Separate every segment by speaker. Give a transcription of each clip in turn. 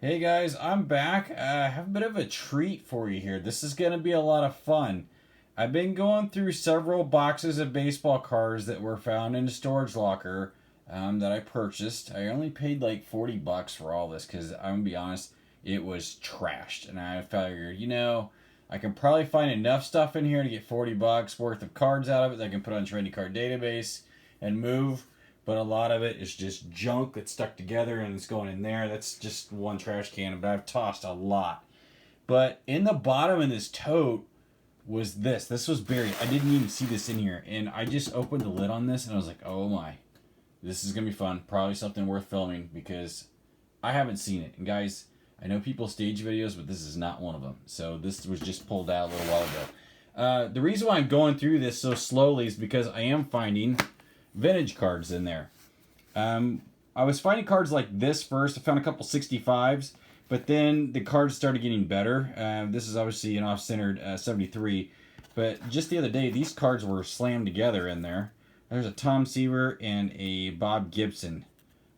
Speaker 1: Hey guys, I'm back. I have a bit of a treat for you here. This is going to be a lot of fun. I've been going through several boxes of baseball cards that were found in a storage locker that I purchased. I only paid like $40 for all this because I'm going to be honest, it was trashed. And I figured, I can probably find enough stuff in here to get $40 worth of cards out of it that I can put on Trendy Card Database and move, but a lot of it is just junk that's stuck together and it's going in there. That's just one trash can, but I've tossed a lot. But in the bottom of this tote was this. This was buried. I didn't even see this in here. And I just opened the lid on this and I was like, oh my. This is going to be fun. Probably something worth filming because I haven't seen it. And guys, I know people stage videos, but this is not one of them. So this was just pulled out a little while ago. The reason why I'm going through this so slowly is because I am finding vintage cards in there. I was finding cards like this first. I found a couple 65s, but then the cards started getting better. This is obviously an off-centered 73, but just the other day, these cards were slammed together in there. There's a Tom Seaver and a Bob Gibson.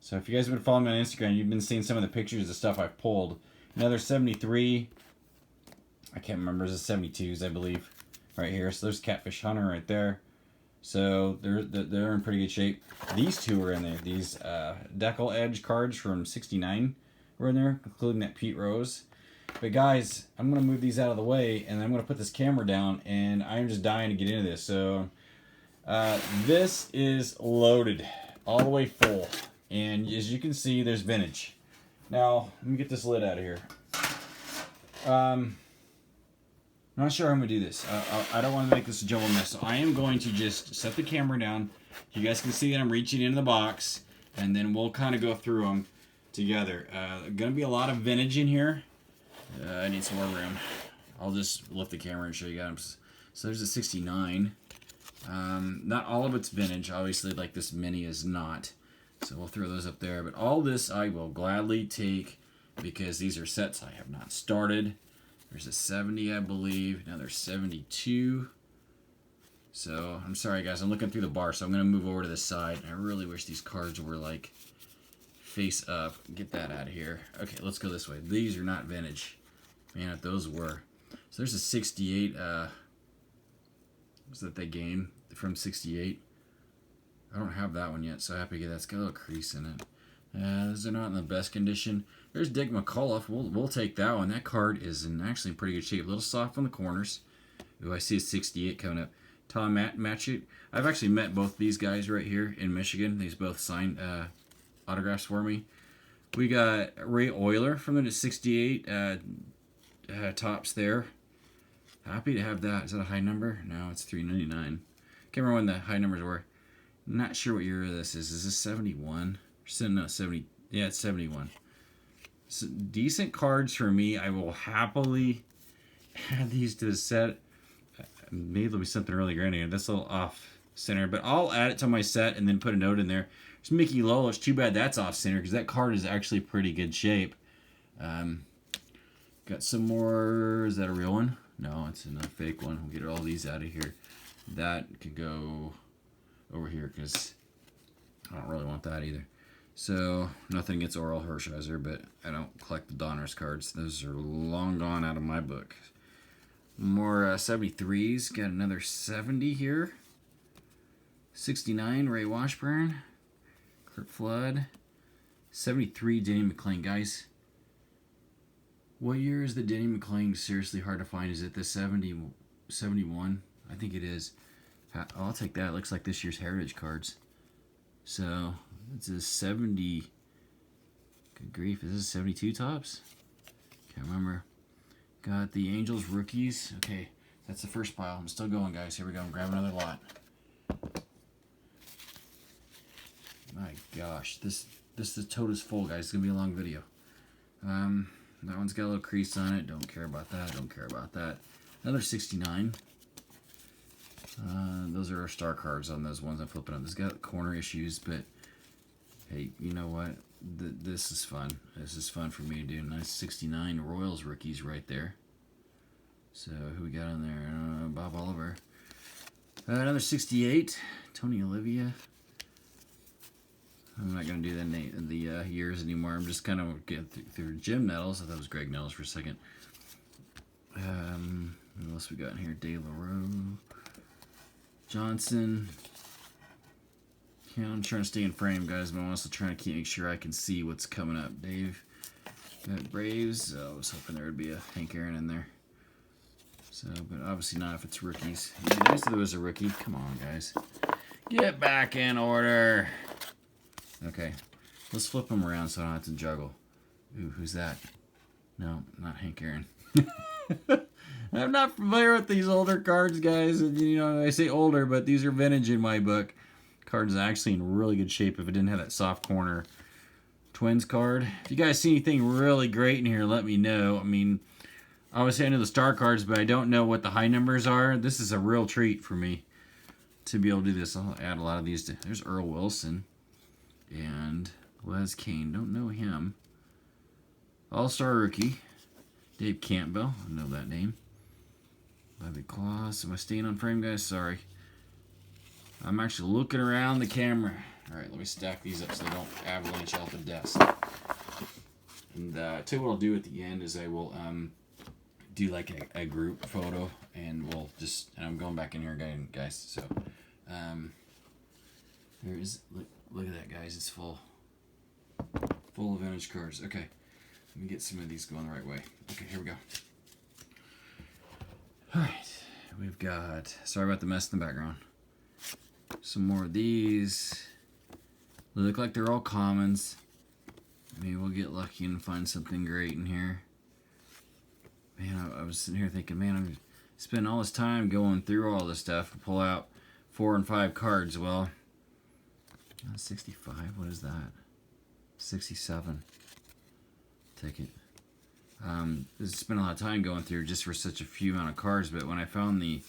Speaker 1: So if you guys have been following me on Instagram, you've been seeing some of the pictures of stuff I've pulled. Another 73. I can't remember. It's a 72s, I believe, right here. So there's Catfish Hunter right there. So they're in pretty good shape. These two are in there. These Decal Edge cards from '69 were in there, including that Pete Rose. But guys, I'm gonna move these out of the way, and I'm gonna put this camera down, and I'm just dying to get into this. So this is loaded all the way full, and as you can see, there's vintage. Now let me get this lid out of here. I'm not sure how I'm going to do this. I don't want to make this a jumble mess, so I am going to just set the camera down. You guys can see that I'm reaching into the box, and then we'll kind of go through them together. Going to be a lot of vintage in here. I need some more room. I'll just lift the camera and show you guys. So there's a 69. Not all of it's vintage. Obviously, like this mini is not. So we'll throw those up there. But all this I will gladly take because these are sets I have not started. There's a 70, I believe. Now there's 72. So, I'm sorry, guys. I'm looking through the bar, so I'm going to move over to the side. I really wish these cards were, like, face up. Get that out of here. Okay, let's go this way. These are not vintage. Man, if those were. So, there's a 68. Was that the game from 68? I don't have that one yet, so happy to get that. It's got a little crease in it. Those are not in the best condition. There's Dick McAuliffe. We'll take that one. That card is in actually pretty good shape. A little soft on the corners. Ooh, I see a 68 coming up. Tom Matchett. I've actually met both these guys right here in Michigan. These both signed autographs for me. We got Ray Euler from the 68 tops there. Happy to have that. Is that a high number? No, it's $3.99. Can't remember when the high numbers were. Not sure what year this is. Is this 71? No, 70. Yeah, it's 71. So decent cards for me. I will happily add these to the set. Maybe there'll be something really grand here. That's a little off center, but I'll add it to my set and then put a note in there. There's Mickey Lowell. It's too bad that's off center because that card is actually pretty good shape. Got some more. Is that a real one? No, it's a fake one. We'll get all these out of here. That could go over here because I don't really want that either. So, nothing against Oral Hershiser, but I don't collect the Donruss cards. Those are long gone out of my book. More 73s. Got another 70 here. 69, Ray Washburn. Curt Flood. 73, Denny McLain. Guys, what year is the Denny McLain seriously hard to find? Is it the 71? I think it is. I'll take that. It looks like this year's Heritage cards. So, it's a 70. Good grief, is this 72 tops? Can't remember. Got the Angels rookies. Okay, that's the first pile. I'm still going, guys. Here we go. I'm grabbing another lot. My gosh, this tote is full, guys. It's gonna be a long video. That one's got a little crease on it. Don't care about that. Don't care about that. Another 69. Those are our star cards on those ones I'm flipping up. This got corner issues, but hey, you know what? This is fun. This is fun for me to do. Nice 69 Royals rookies right there. So who we got on there? Bob Oliver. Another 68, Tony Olivia. I'm not going to do the years anymore. I'm just kind of getting through Jim Nettles. I thought it was Greg Nettles for a second. What else we got in here? De La Rue. Johnson. Yeah, I'm trying to stay in frame, guys, but I'm also trying to make sure I can see what's coming up. Dave. Got Braves. I was hoping there would be a Hank Aaron in there. So, but obviously not if it's rookies. It'd be nice if there was a rookie. Come on, guys. Get back in order. Okay. Let's flip them around so I don't have to juggle. Ooh, who's that? No, not Hank Aaron. I'm not familiar with these older cards, guys. And, you know, I say older, but these are vintage in my book. Card's actually in really good shape if it didn't have that soft corner. Twins card. If you guys see anything really great in here, let me know. I mean, obviously I know the star cards, but I don't know what the high numbers are. This is a real treat for me to be able to do this. I'll add a lot of these. There's Earl Wilson and Les Kane. Don't know him. All-star rookie. Dave Campbell. I know that name. Bobby Klaus. Am I staying on frame, guys? Sorry. I'm actually looking around the camera. All right, let me stack these up so they don't avalanche off the desk. And I tell you what I'll do at the end is I will do like a group photo, and we'll just, and I'm going back in here again, guys. So there is, look at that, guys. It's full of vintage cards. Okay, let me get some of these going the right way. Okay, here we go. All right, we've got, sorry about the mess in the background. Some more of these. They look like they're all commons. Maybe we'll get lucky and find something great in here. Man, I was sitting here thinking, man, I'm spending all this time going through all this stuff to pull out 4 and 5 cards. Well, 65, what is that? 67. Take it. Spent a lot of time going through just for such a few amount of cards, but when I found the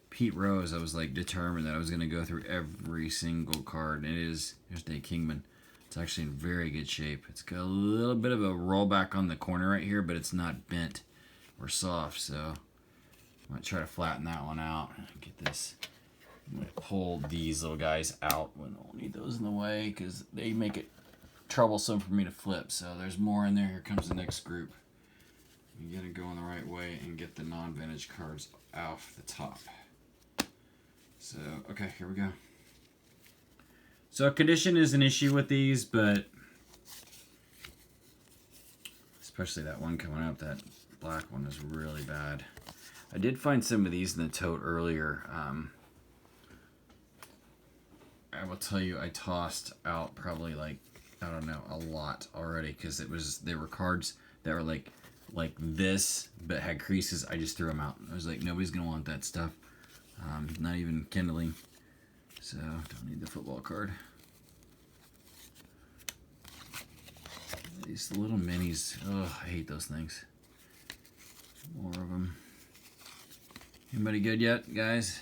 Speaker 1: Pete Rose, I was like determined that I was going to go through every single card. And it is, here's Dave Kingman. It's actually in very good shape. It's got a little bit of a rollback on the corner right here, but it's not bent or soft. So I might try to flatten that one out. Get this. I'm going to pull these little guys out. We don't need those in the way because they make it troublesome for me to flip. So there's more in there. Here comes the next group. You got to go in the right way and get the non-vintage cards off the top. So, okay, here we go. So condition is an issue with these, but especially that one coming up, that black one is really bad. I did find some of these in the tote earlier. I will tell you, I tossed out probably like, I don't know, a lot already because they were cards that were like this, but had creases. I just threw them out. I was like, nobody's gonna want that stuff. Not even kindling. So, don't need the football card. These little minis. Oh, I hate those things. More of them. Anybody good yet, guys?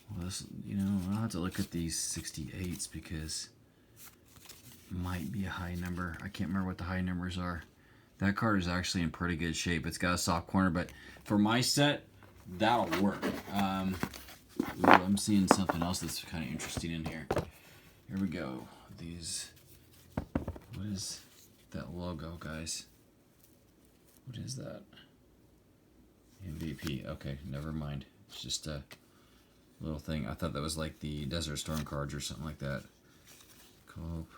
Speaker 1: Well, this, you know, I'll have to look at these 68s because it might be a high number. I can't remember what the high numbers are. That card is actually in pretty good shape. It's got a soft corner, but for my set, that'll work. Ooh, I'm seeing something else that's kind of interesting in here. Here we go. These. What is that logo, guys? What is that? MVP. Okay, never mind. It's just a little thing. I thought that was like the Desert Storm cards or something like that. Cope.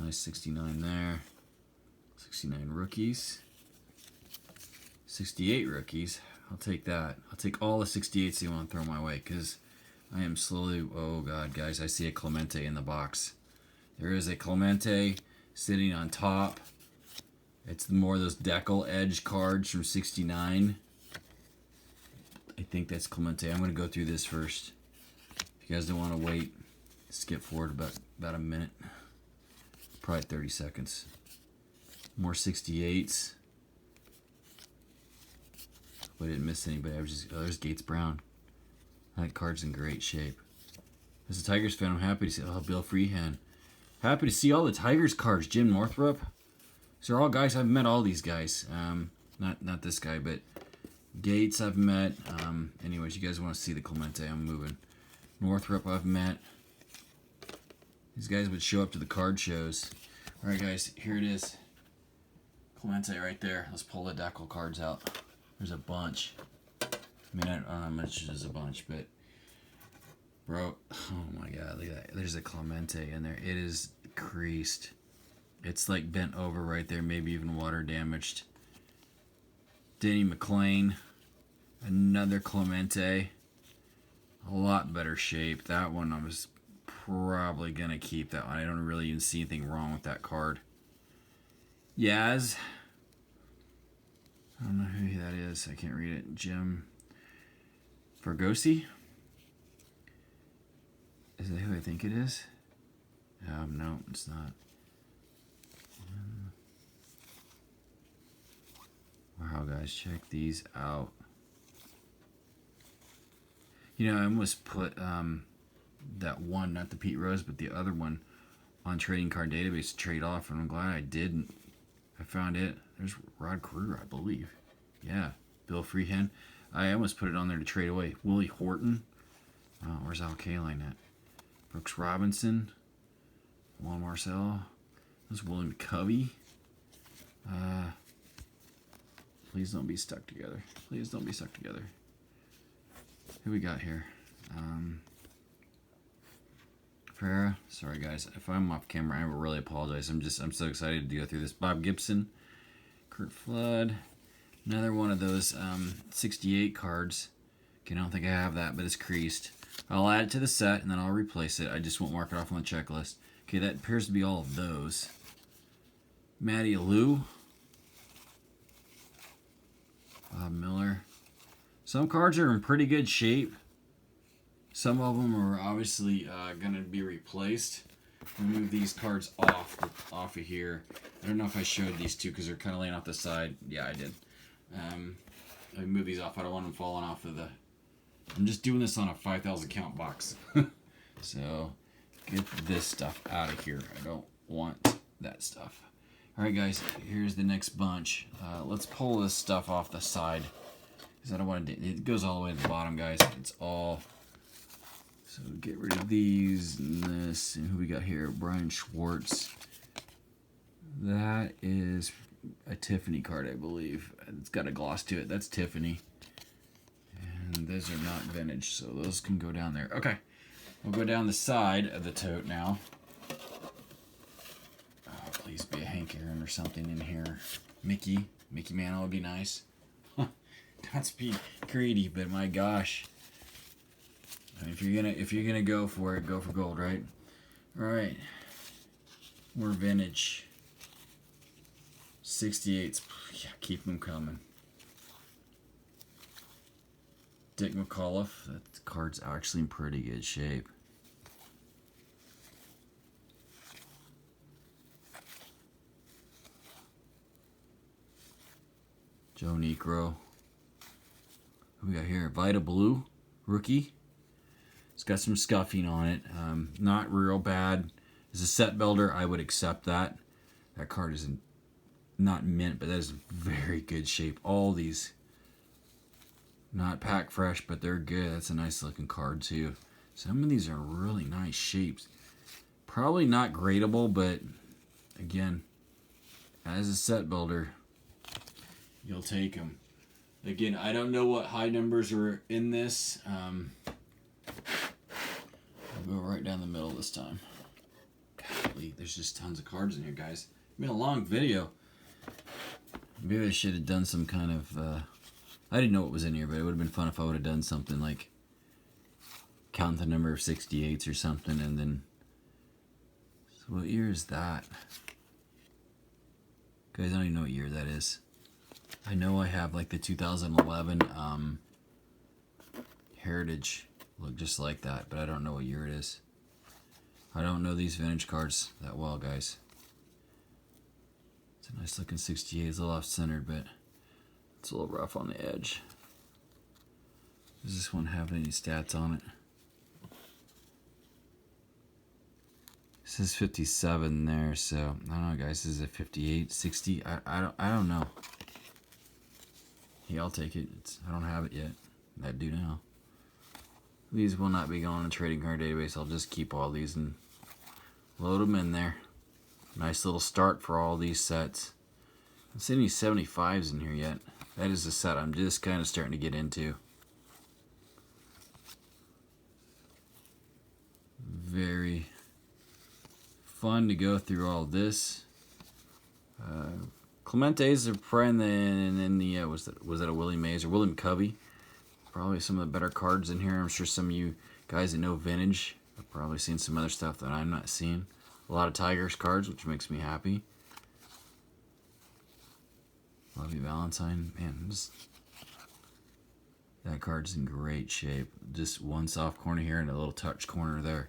Speaker 1: Nice 69 there. 69 rookies. 68 rookies. I'll take that. I'll take all the 68s you want to throw my way because I am slowly... Oh, God, guys. I see a Clemente in the box. There is a Clemente sitting on top. It's more of those decal edge cards from 69. I think that's Clemente. I'm going to go through this first. If you guys don't want to wait, skip forward about a minute. Probably 30 seconds. More 68s. I didn't miss anybody. I was just, oh, there's Gates Brown. That card's in great shape. As a Tigers fan, I'm happy to see. Oh, Bill Freehan. Happy to see all the Tigers cards. Jim Northrup. These are all guys. I've met all these guys. Not this guy, but Gates I've met. Anyways, you guys want to see the Clemente? I'm moving. Northrup I've met. These guys would show up to the card shows. All right, guys, here it is. Clemente right there. Let's pull the Deckle cards out. There's a bunch. I mean, I don't know how much there's a bunch, but bro, oh my god, look at that. There's a Clemente in there. It is creased. It's like bent over right there, maybe even water damaged. Denny McLain, another Clemente, a lot better shape. That one I was probably gonna keep that one. I don't really even see anything wrong with that card. Yaz, I don't know who that is. I can't read it. Jim Fergosi. Is that who I think it is? No, it's not. Wow, guys, check these out. You know, I almost put that one, not the Pete Rose, but the other one on Trading Card Database to trade off, and I'm glad I didn't. I found it. There's Rod Carew, I believe. Yeah, Bill Freehan. I almost put it on there to trade away. Willie Horton. Oh, where's Al Kaline at? Brooks Robinson. Juan Marcel. There's William Covey. Please don't be stuck together. Please don't be stuck together. Who we got here? Ferreira. Sorry guys, if I'm off camera, I really apologize. I'm so excited to go through this. Bob Gibson, Curt Flood, another one of those 68 cards. Okay, I don't think I have that, but it's creased. I'll add it to the set and then I'll replace it. I just won't mark it off on the checklist. Okay, that appears to be all of those. Matty Lou, Bob Miller. Some cards are in pretty good shape. Some of them are obviously going to be replaced. Remove these cards off of here. I don't know if I showed these two because they're kind of laying off the side. Yeah, I did. I move these off. I don't want them falling off of the... I'm just doing this on a 5,000 count box. So, get this stuff out of here. I don't want that stuff. Alright guys, here's the next bunch. Let's pull this stuff off the side. Because I don't want to... It goes all the way to the bottom, guys. It's all... So get rid of these and this. And who we got here? Brian Schwartz. That is a Tiffany card, I believe. It's got a gloss to it. That's Tiffany. And those are not vintage, so those can go down there. Okay. We'll go down the side of the tote now. Oh, please be a Hank Aaron or something in here. Mickey Mantle would be nice. Not be greedy, but my gosh. If you're gonna go for it, go for gold, right? All right. More vintage. 68s. Yeah, keep them coming. Dick McAuliffe. That card's actually in pretty good shape. Joe Niekro. Who we got here? Vita Blue, rookie. It's got some scuffing on it. Not real bad. As a set builder, I would accept that. That card is not mint, but that is very good shape. All these, not pack fresh, but they're good. That's a nice looking card too. Some of these are really nice shapes. Probably not gradable, but again, as a set builder, you'll take them. Again, I don't know what high numbers are in this. I'll go right down the middle this time. Golly, there's just tons of cards in here, guys. It's been a long video. Maybe I should have done some kind of... I didn't know what was in here, but it would have been fun if I would have done something like count the number of 68s or something, and then... So what year is that? Guys, I don't even know what year that is. I know I have like the 2011 Heritage look just like that, but I don't know what year it is. I don't know these vintage cards that well, guys. It's a nice looking 68. It's a little off-centered, but it's a little rough on the edge. Does this one have any stats on it? It says 57 there, so I don't know, guys. This is a 58, 60. I don't know. Yeah, I'll take it. I don't have it yet. I do now. These will not be going in the trading card database. I'll just keep all these and Load them in there. Nice little start for all these sets. I don't see any 75s in here yet. That is a set I'm just kind of starting to get into. Very fun to go through all this. Clemente's are probably in the was that a Willie Mays or William Covey? Probably some of the better cards in here. I'm sure some of you guys that know vintage have probably seen some other stuff that I'm not seeing. A lot of Tigers cards, which makes me happy. Love you, Valentine. Man, that card's in great shape. Just one soft corner here and a little touch corner there.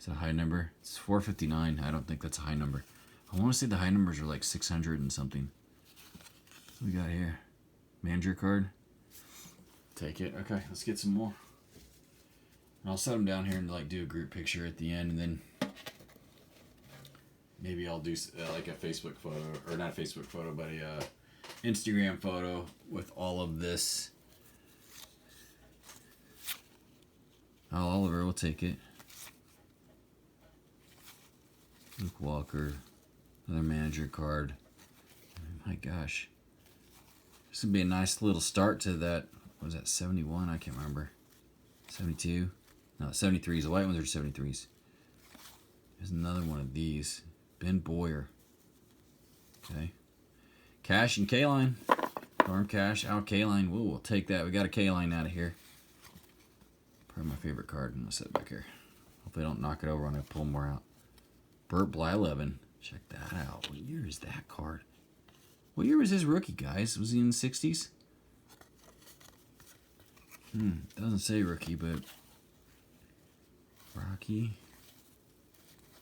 Speaker 1: Is that a high number? It's 459. I don't think that's a high number. I want to say the high numbers are like 600 and something. What we got here? Manager card. Take it. Okay, let's get some more. And I'll set them down here and like do a group picture at the end, and then maybe I'll do like a Facebook photo, or not a Facebook photo, but a Instagram photo with all of this. Oh, Oliver will take it. Luke Walker, another manager card. Oh my gosh. This would be a nice little start to that. What was that, 71? I can't remember. 72? No, 73s. The white ones are 73s. There's another one of these. Ben Boyer. Okay. Cash and K-Line. Farm Cash, out K-Line. Ooh, we'll take that. We got a K-Line out of here. Probably my favorite card. I'm going to set it back here. Hopefully I don't knock it over when I pull more out. Burt Blyleven. Check that out. What year is that card? What year was his rookie, guys? Was he in the 60s? Doesn't say rookie, but Rocky.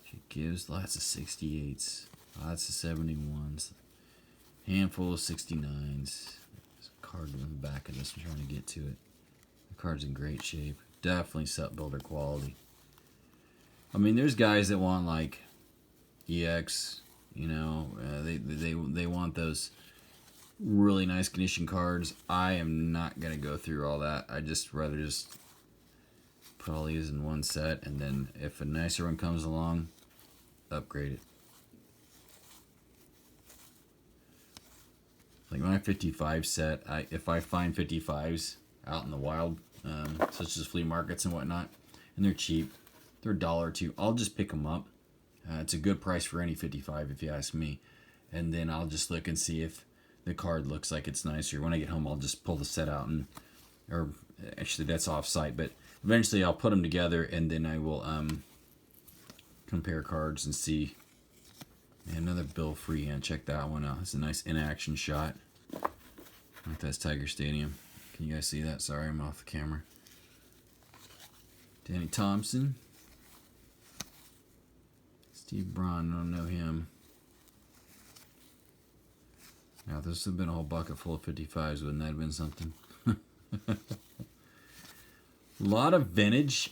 Speaker 1: She gives lots of 68s, lots of 71s, handful of 69s. There's a card on the back of this. I'm trying to get to it. The card's in great shape. Definitely set builder quality. I mean, there's guys that want like EX. You know, they want those really nice condition cards. I am not gonna go through all that. I just rather just put all these in one set, and then if a nicer one comes along, upgrade it. Like my 55 set, if I find 55s out in the wild, such as flea markets and whatnot, and they're cheap, they're $1 or $2, I'll just pick them up. It's a good price for any 55 if you ask me. And then I'll just look and see if the card looks like it's nicer. When I get home, I'll just pull the set out, or actually that's off-site, but eventually I'll put them together, and then I will compare cards and see. Man, another Bill Freehand. Check that one out. It's a nice in-action shot. I think that's Tiger Stadium. Can you guys see that? Sorry, I'm off the camera. Danny Thompson. Steve Braun, I don't know him. Now, this would have been a whole bucket full of 55s. Wouldn't that have been something? A lot of vintage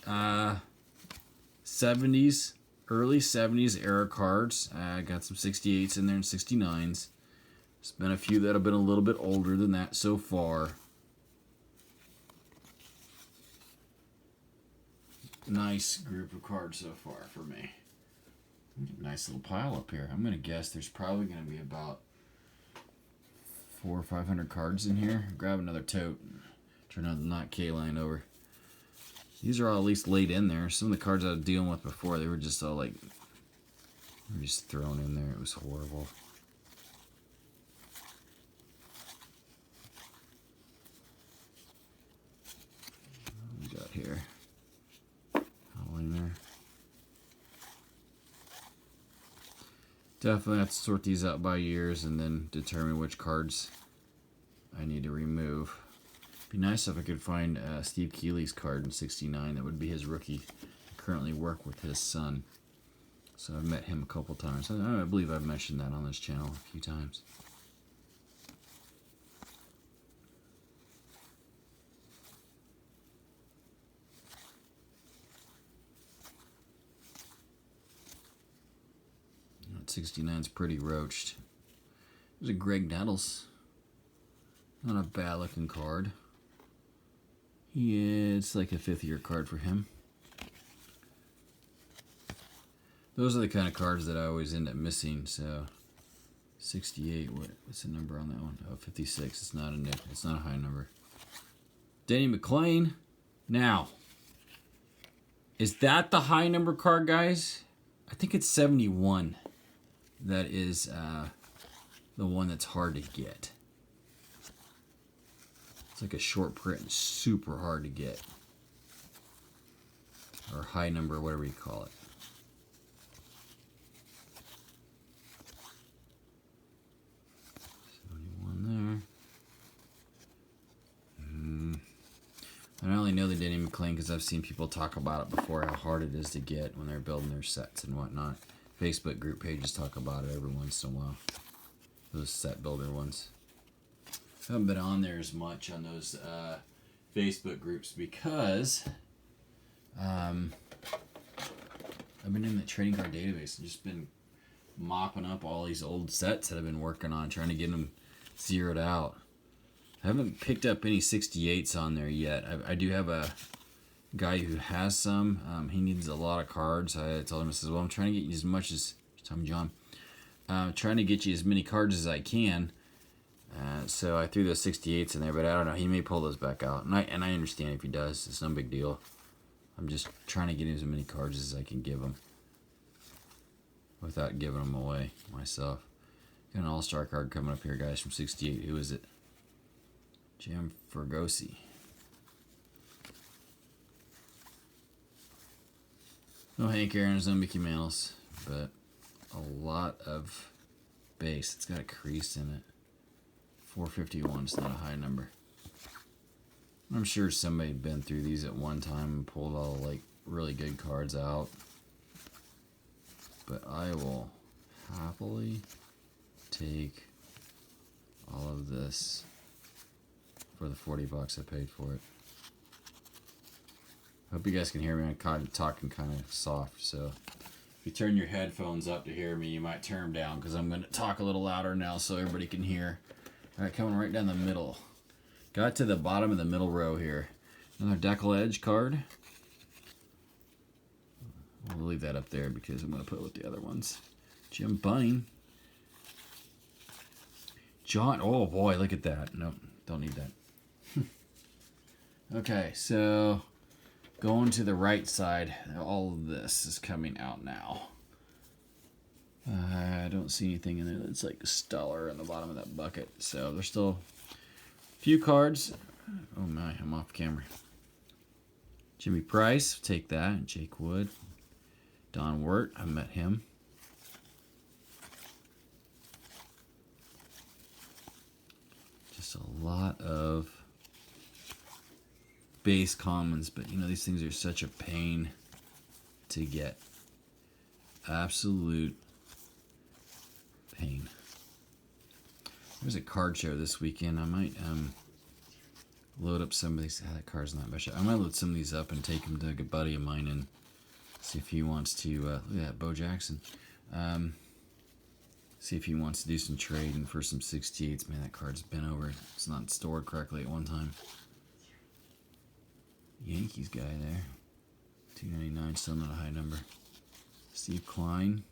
Speaker 1: 70s, early 70s era cards. I got some 68s in there and 69s. There's been a few that have been a little bit older than that so far. Nice group of cards so far for me. Nice little pile up here. I'm going to guess there's probably going to be about 400 or 500 cards in here. Grab another tote. Try not to knock K-Line over. These are all at least laid in there. Some of the cards I was dealing with before, they were just all like, they were just thrown in there. It was horrible. What we got here? All in there. Definitely have to sort these out by years and then determine which cards I need to remove. Be nice if I could find Steve Keeley's card in 69. That would be his rookie. I currently work with his son. So I've met him a couple times. I believe I've mentioned that on this channel a few times. That 69's pretty roached. There's a Greg Nettles. Not a bad looking card. Yeah, it's like a 5th year card for him. Those are the kind of cards that I always end up missing. So 68. What's the number on that one? Oh, 56. It's not it's not a high number. Denny McLain. Now, is that the high number card, guys? I think it's 71. That is the one that's hard to get. It's like a short print, super hard to get. Or high number, whatever you call it. 71 there. I only know the Denny McLain because I've seen people talk about it before, how hard it is to get when they're building their sets and whatnot. Facebook group pages talk about it every once in a while. Those set builder ones. I haven't been on there as much on those Facebook groups because I've been in the trading card database and just been mopping up all these old sets that I've been working on, trying to get them zeroed out. I haven't picked up any 68s on there yet. I do have a guy who has some. He needs a lot of cards. I told him, I says, well, I'm trying to get you as much as Tommy John. Trying to get you as many cards as I can. So I threw those 68s in there, but I don't know. He may pull those back out, and I understand if he does. It's no big deal. I'm just trying to get him as many cards as I can give him without giving them away myself. Got an all-star card coming up here, guys, from 68. Who is it? Jim Fergosi. No Hank Aaron's, no Mickey Mantles, but a lot of base. It's got a crease in it. 451 is not a high number. I'm sure somebody had been through these at one time and pulled all like really good cards out. But I will happily take all of this for the 40 bucks I paid for it. Hope you guys can hear me. I'm talking kind of soft, so if you turn your headphones up to hear me, you might turn them down because I'm going to talk a little louder now so everybody can hear. All right, coming right down the middle. Got to the bottom of the middle row here. Another Deckle Edge card. We'll leave that up there because I'm going to put it with the other ones. Jim Bunning. John, oh boy, look at that. Nope, don't need that. Okay, so going to the right side, all of this is coming out now. I don't see anything in there that's like stellar in the bottom of that bucket. So there's still a few cards. Oh my, I'm off camera. Jimmy Price, take that. Jake Wood. Don Wirt, I met him. Just a lot of base commons, but you know, these things are such a pain to get. Absolute pain. There's a card show this weekend. I might load up some of these. That card's not much. I might load some of these up and take them to a buddy of mine and see if he wants to. Look at that, Bo Jackson. See if he wants to do some trading for some 68s. Man, that card's been over. It's not stored correctly at one time. Yankees guy there. 299, still not a high number. Steve Klein.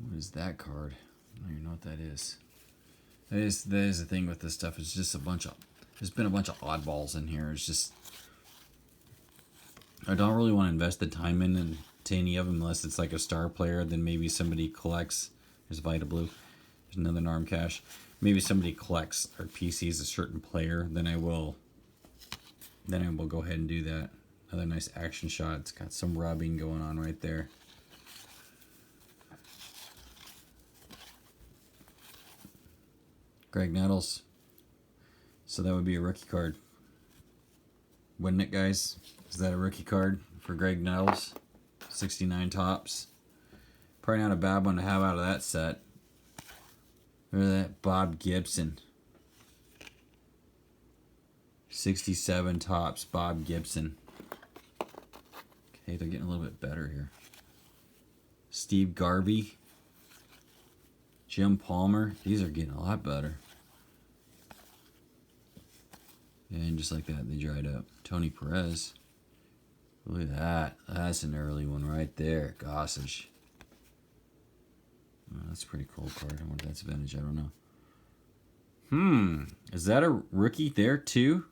Speaker 1: What is that card? I don't even know what that is. That is the thing with this stuff. It's just a bunch of. There's been a bunch of oddballs in here. It's just. I don't really want to invest the time into any of them unless it's like a star player. Then maybe somebody collects. There's Vita Blue. There's another Narm Cash. Maybe somebody collects or PCs a certain player. Then I will go ahead and do that. Another nice action shot. It's got some rubbing going on right there. Greg Nettles. So that would be a rookie card. Wouldn't it, guys? Is that a rookie card for Greg Nettles? 69 tops. Probably not a bad one to have out of that set. Look at that, Bob Gibson. 67 tops, Bob Gibson. Okay, they're getting a little bit better here. Steve Garvey. Jim Palmer. These are getting a lot better. And just like that, they dried up. Tony Perez. Look at that. That's an early one right there. Gossage. Oh, that's a pretty cool card. I wonder if that's vintage. I don't know. Is that a rookie there too?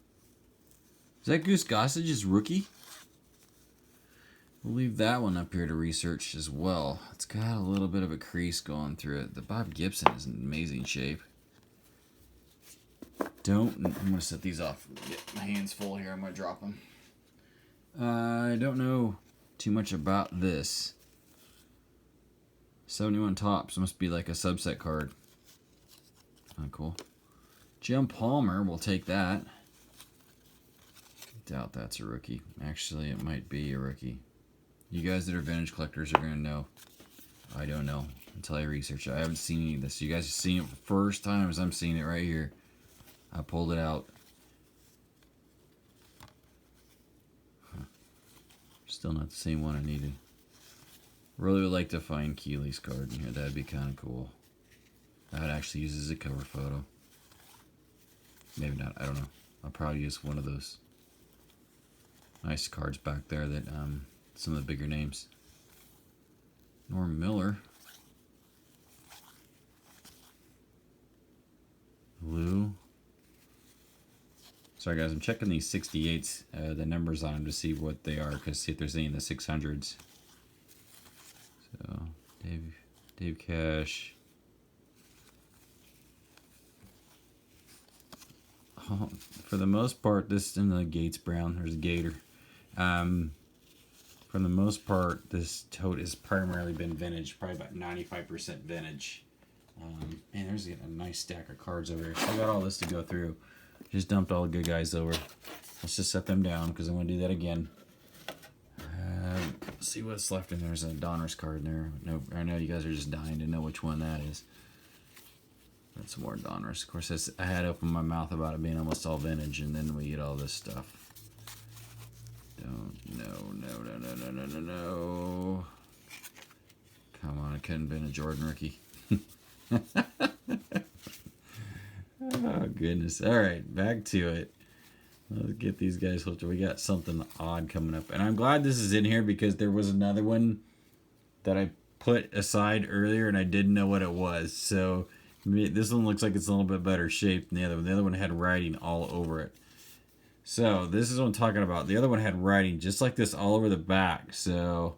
Speaker 1: Is that Goose Gossage's rookie? We'll leave that one up here to research as well. It's got a little bit of a crease going through it. The Bob Gibson is in amazing shape. I'm going to set these off. Get my hands full here. I'm going to drop them. I don't know too much about this. 71 tops. Must be like a subset card. Kind of cool. Jim Palmer, we'll take that. Doubt that's a rookie. Actually, it might be a rookie. You guys that are vintage collectors are going to know. I don't know until I research it. I haven't seen any of this. You guys are seeing it for the first time as I'm seeing it right here. I pulled it out. Still not the same one I needed. Really would like to find Keeley's card in here. That'd be kind of cool. I would actually use it as a cover photo. Maybe not. I don't know. I'll probably use one of those nice cards back there that some of the bigger names. Norm Miller. Lou. Sorry guys, I'm checking these 68s, the numbers on them to see what they are, because see if there's any in the 600s. So, Dave Cash. Oh, for the most part, this in the Gates Brown. There's a Gator. For the most part, this tote has primarily been vintage, probably about 95% vintage. Man, there's a nice stack of cards over here. So I got all this to go through. Just dumped all the good guys over. Let's just set them down because I want to do that again. See what's left in there. There's a Donruss card in there. No, I know you guys are just dying to know which one that is. Got some more Donruss. Of course, I had opened my mouth about it being almost all vintage, and then we get all this stuff. No. Come on, it couldn't have been a Jordan rookie. Oh, goodness. All right, back to it. Let's get these guys hooked. We got something odd coming up. And I'm glad this is in here because there was another one that I put aside earlier and I didn't know what it was. So this one looks like it's a little bit better shape than the other one. The other one had writing all over it. So this is what I'm talking about. The other one had writing just like this all over the back. So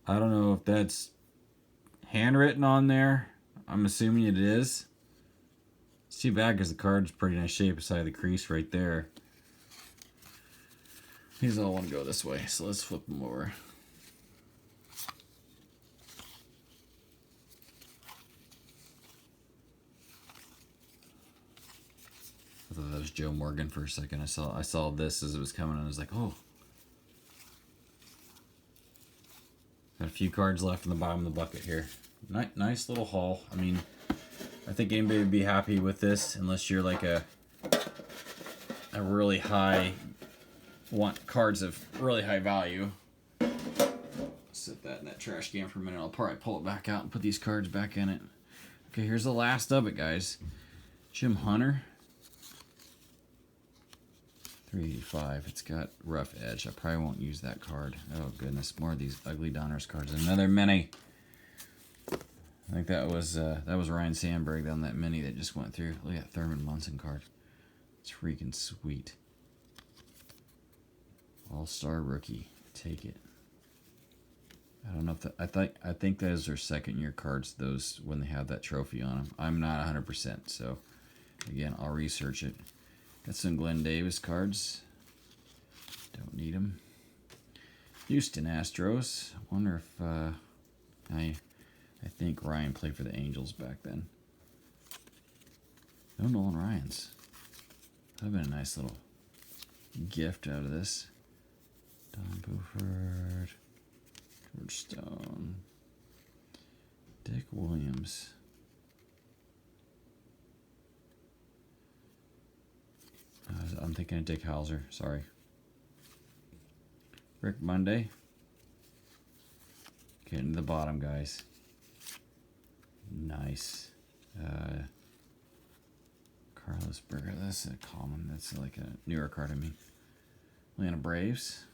Speaker 1: I don't know if that's handwritten on there. I'm assuming it is. It's too bad because the card's pretty nice shape beside the crease right there. These all want to go this way, so let's flip them over. I thought that was Joe Morgan for a second. I saw this as it was coming and I was like, oh. Got a few cards left in the bottom of the bucket here. Nice little haul. I mean, I think anybody would be happy with this unless you're like a really high, want cards of really high value. Set that in that trash can for a minute. I'll probably pull it back out and put these cards back in it. Okay, here's the last of it, guys. Jim Hunter. 385. It's got rough edge. I probably won't use that card. Oh goodness, more of these ugly Donruss cards. Another mini. I think that was Ryan Sandberg on that mini that just went through. Look at that Thurman Munson card. It's freaking sweet. All-Star rookie. Take it. I don't know if that, I think those are second-year cards. Those when they have that trophy on them. I'm not 100%. So again, I'll research it. Got some Glenn Davis cards. Don't need them. Houston Astros. Wonder if I think Ryan played for the Angels back then. No Nolan Ryans. That would have been a nice little gift out of this. Don Buford. George Stone. Dick Williams. I'm thinking of Dick Hauser. Sorry. Rick Monday. Getting to the bottom, guys. Nice. Carlos Berger. That's a common. That's like a newer card, I mean. Atlanta Braves.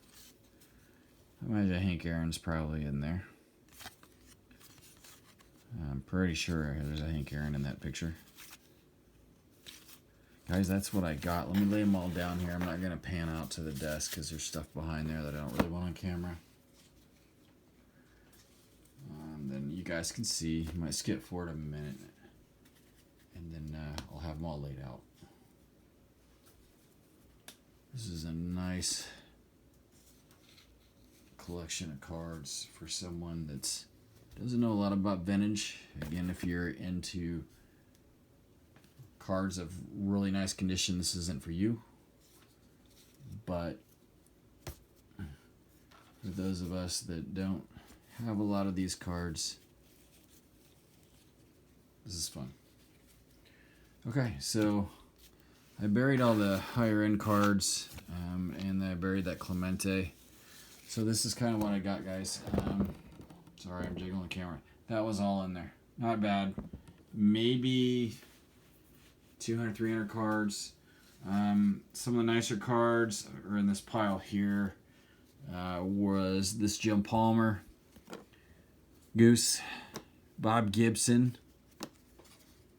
Speaker 1: I imagine Hank Aaron's probably in there. I'm pretty sure there's a Hank Aaron in that picture. Guys, that's what I got. Let me lay them all down here. I'm not going to pan out to the desk because there's stuff behind there that I don't really want on camera. Then you guys can see. I might skip forward a minute. And then I'll have them all laid out. This is a nice collection of cards for someone that doesn't know a lot about vintage. Again, if you're into cards of really nice condition, this isn't for you. But for those of us that don't have a lot of these cards, this is fun. Okay, so I buried all the higher end cards, and I buried that Clemente. So this is kind of what I got, guys. Sorry, I'm jiggling the camera. That was all in there. Not bad. Maybe 200, 300 cards. Some of the nicer cards are in this pile here. Was this Jim Palmer, Goose, Bob Gibson,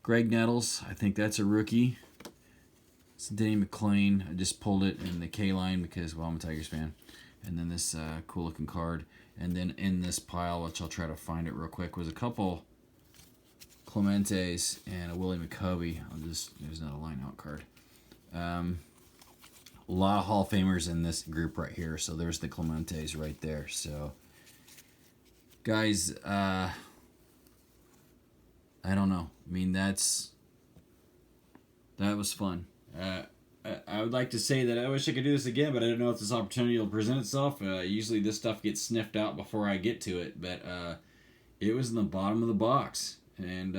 Speaker 1: Greg Nettles. I think that's a rookie. It's Denny McClain. I just pulled it in the K line because, well, I'm a Tigers fan. And then this cool looking card. And then in this pile, which I'll try to find it real quick, was a couple Clementes and a Willie McCovey. There's not a line out card. A lot of Hall of Famers in this group right here. So there's the Clementes right there. So, guys, I don't know. I mean, that was fun. I would like to say that I wish I could do this again, but I don't know if this opportunity will present itself. Usually this stuff gets sniffed out before I get to it, but it was in the bottom of the box. And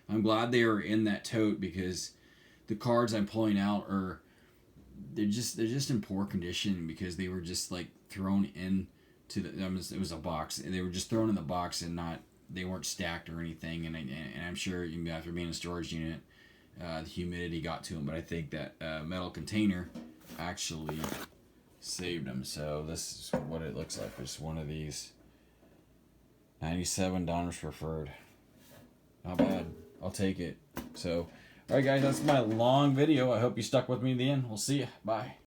Speaker 1: I'm glad they were in that tote because the cards I'm pulling out they're just in poor condition because they were just like thrown into it was a box, and they were just thrown in the box and they weren't stacked or anything. And I'm sure after being in a storage unit, the humidity got to them, but I think that metal container actually saved them. So this is what it looks like. It's one of these 97 Donruss Preferred. Not bad. I'll take it. So, all right, guys, that's my long video. I hope you stuck with me to the end. We'll see you. Bye.